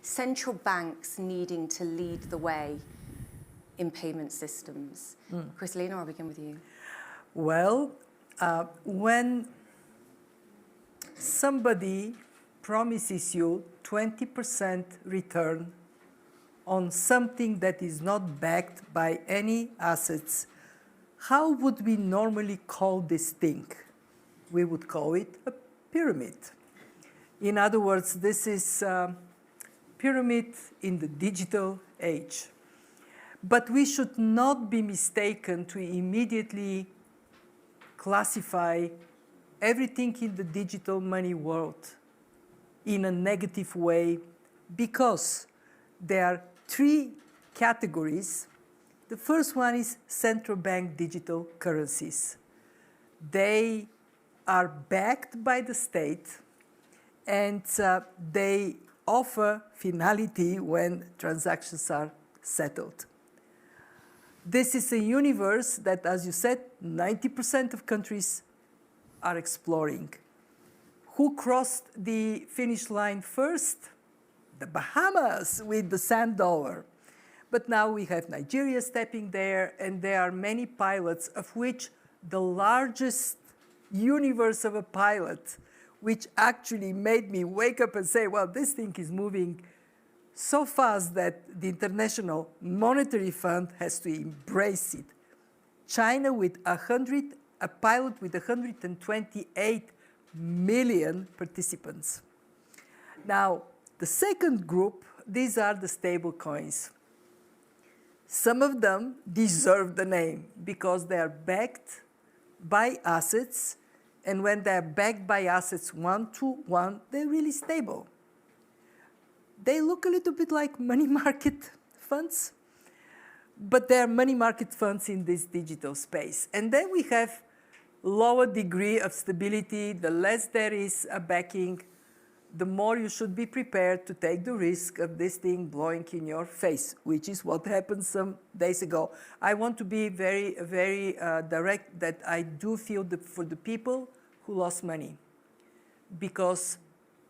central banks needing to lead the way in payment systems. Kristalina, I'll begin with you. Well, when somebody promises you 20% return on something that is not backed by any assets, how would we normally call this thing? We would call it a pyramid. In other words, this is a pyramid in the digital age. But we should not be mistaken to immediately classify everything in the digital money world in a negative way, because there are three categories. The first one is central bank digital currencies. They are backed by the state, and they offer finality when transactions are settled. This is a universe that, as you said, 90% of countries are exploring. Who crossed the finish line first? The Bahamas with the sand dollar. But now we have Nigeria stepping there, and there are many pilots, of which the largest universe of a pilot, which actually made me wake up and say, well, this thing is moving so fast that the International Monetary Fund has to embrace it. China with a pilot with 128 million participants. Now, the second group, these are the stable coins. Some of them deserve the name because they are backed by assets, and when they're backed by assets 1-to-1, they're really stable. They look a little bit like money market funds, but they're money market funds in this digital space. And then we have lower degree of stability. The less there is a backing, the more you should be prepared to take the risk of this thing blowing in your face, which is what happened some days ago. I want to be very, very direct that I do feel for the people who lost money, because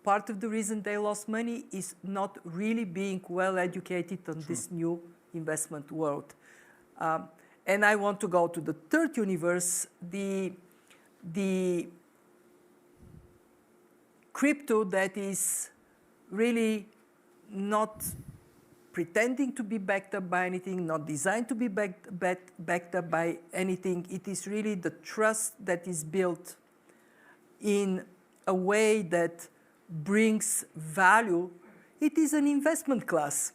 part of the reason they lost money is not really being well educated on this new investment world. And I want to go to the third universe, the crypto that is really not pretending to be backed up by anything, not designed to be backed up by anything. It is really the trust that is built in a way that brings value. It is an investment class.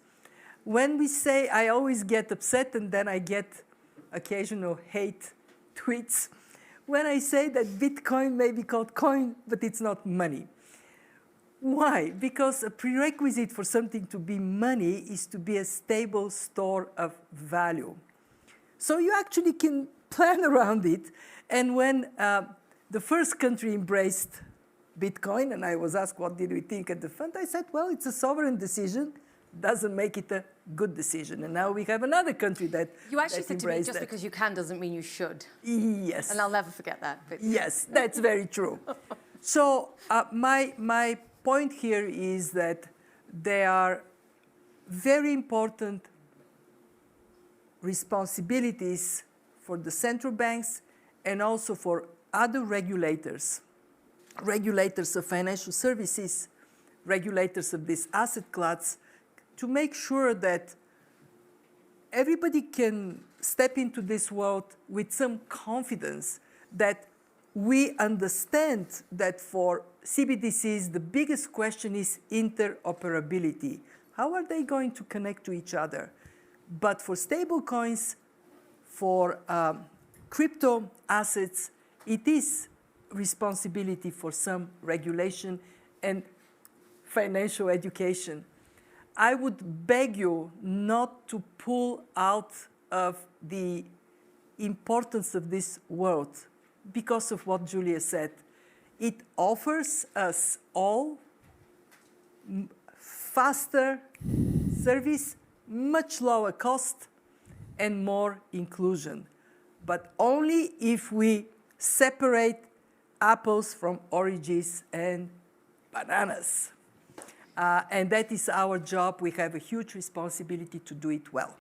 When we say, I always get upset and then I get occasional hate tweets, when I say that Bitcoin may be called coin, but it's not money. Why? Because a prerequisite for something to be money is to be a stable store of value. So you actually can plan around it. And when the first country embraced Bitcoin, and I was asked, what did we think at the fund? I said, well, it's a sovereign decision. Doesn't make it a good decision. And now we have another country that You actually said to me, just because you can doesn't mean you should. Yes. And I'll never forget that. But yes, that's very true. So my point here is that there are very important responsibilities for the central banks and also for other regulators, regulators of financial services, regulators of this asset class, to make sure that everybody can step into this world with some confidence that we understand that for CBDCs, the biggest question is interoperability. How are they going to connect to each other? But for stable coins, for crypto assets, it is responsibility for some regulation and financial education. I would beg you not to pull out of the importance of this world because of what Julia said. It offers us all faster service, much lower cost, and more inclusion. But only if we separate apples from oranges and bananas. And that is our job. We have a huge responsibility to do it well.